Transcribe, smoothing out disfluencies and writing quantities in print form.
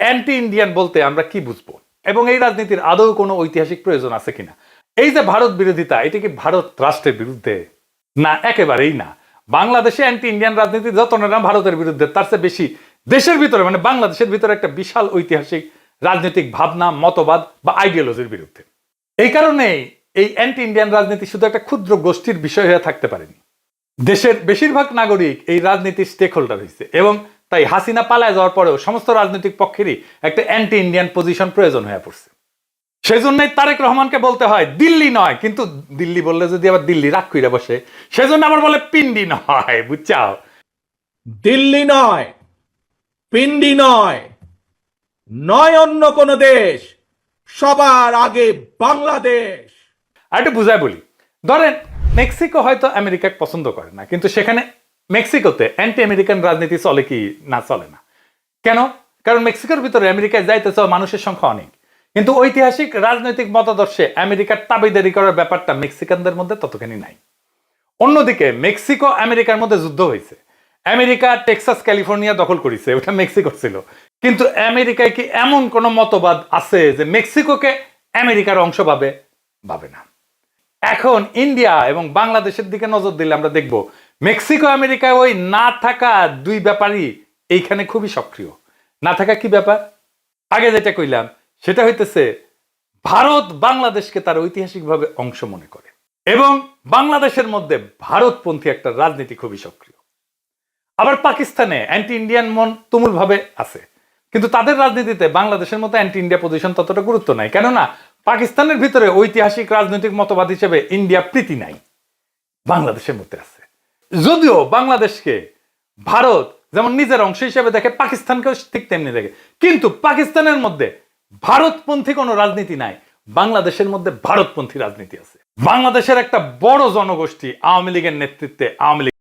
Anti Indian বলতে আমরা কি বুঝবো এবং এই রাজনীতির আদৌ কোনো ঐতিহাসিক প্রয়োজন আছে কিনা? এই যে ভারত বিরোধিতা, এটা কি ভারত রাষ্ট্রের বিরুদ্ধে? না, একেবারেই না। বাংলাদেশে অ্যান্টি ইন্ডিয়ান রাজনীতি যত না ভারতের বিরুদ্ধে, তার চেয়ে বেশি দেশের ভিতরে, মানে বাংলাদেশের ভিতরে একটা বিশাল ঐতিহাসিক রাজনৈতিক ভাবনা, মতবাদ বা আইডিওলজির বিরুদ্ধে। এই কারণেই এই অ্যান্টি ইন্ডিয়ান রাজনীতি শুধু একটা ক্ষুদ্র গোষ্ঠীর বিষয় হয়ে থাকতে পারেনি। দেশের বেশিরভাগ নাগরিক এই রাজনীতির স্টেক হোল্ডার হয়েছে এবং তাই হাসিনা পালায় যাওয়ার পরেও সমস্ত রাজনৈতিক পক্ষেরই একটা অ্যান্টি ইন্ডিয়ান পজিশন প্রয়োজন হয়ে পড়ছে। সেই জন্যই তারেক রহমানকে বলতে হয় দিল্লি নয়, কিন্তু দিল্লি বললে যদি আবার দিল্লি রাগ কইরা বসে, সেজন্য আবার বলে পিন্ডি নয়, বুঝছাও? দিল্লি নয়, পিন্ডি নয়, নয় অন্য কোন দেশ, সবার আগে বাংলাদেশ। আর একটু বুঝায় বলি, ধরেন মেক্সিকো হয়তো আমেরিকাকে পছন্দ করে না, কিন্তু সেখানে মেক্সিকোতে অ্যান্টি আমেরিকান রাজনীতি চলে কি না? চলে না। কেন? কারণ মেক্সিকোর ভিতরে আমেরিকায় যাইতে চাওয়া মানুষের সংখ্যা অনেক, কিন্তু ঐতিহাসিক রাজনৈতিক মতাদর্শে আমেরিকার তাবেদারি করার ব্যাপারটা মেক্সিকানদের মধ্যে ততখানি নাই। অন্যদিকে মেক্সিকো আমেরিকার মধ্যে যুদ্ধ হয়েছে, আমেরিকা টেক্সাস ক্যালিফোর্নিয়া দখল করেছে, ওটা মেক্সিকোর ছিল, কিন্তু আমেরিকায় কি এমন কোন মতবাদ আছে যে মেক্সিকোকে আমেরিকার অংশ ভাবে না? এখন ইন্ডিয়া এবং বাংলাদেশের দিকে নজর দিলে আমরা দেখব মেক্সিকো আমেরিকায় ওই না থাকা দুই ব্যাপারই এইখানে খুবই সক্রিয়। না থাকা কি ব্যাপার? আগে যেটা কইলাম সেটা হইতেছে ভারত বাংলাদেশকে তার ঐতিহাসিকভাবে অংশ মনে করে এবং বাংলাদেশের মধ্যে ভারতপন্থী একটা রাজনীতি খুবই সক্রিয়। আবার পাকিস্তানে অ্যান্টি ইন্ডিয়ান মন তুমুল ভাবে আছে, কিন্তু তাদের রাজনীতিতে বাংলাদেশের মতো অ্যান্টি ইন্ডিয়া পজিশন ততটা গুরুত্ব নাই। কেননা পাকিস্তানের ভিতরে ঐতিহাসিক রাজনৈতিক মতবাদ হিসেবে ইন্ডিয়া প্রীতি নাই, বাংলাদেশের মধ্যে আছে। যদিও বাংলাদেশকে ভারত যেমন নিজের অংশ হিসেবে দেখে, পাকিস্তানকেও ঠিক তেমনি দেখে, কিন্তু পাকিস্তানের মধ্যে ভারতপন্থী কোনো রাজনীতি নাই, বাংলাদেশের মধ্যে ভারতপন্থী রাজনীতি আছে। বাংলাদেশের একটা বড় জনগোষ্ঠী আওয়ামী লীগের নেতৃত্বে আওয়ামী লীগ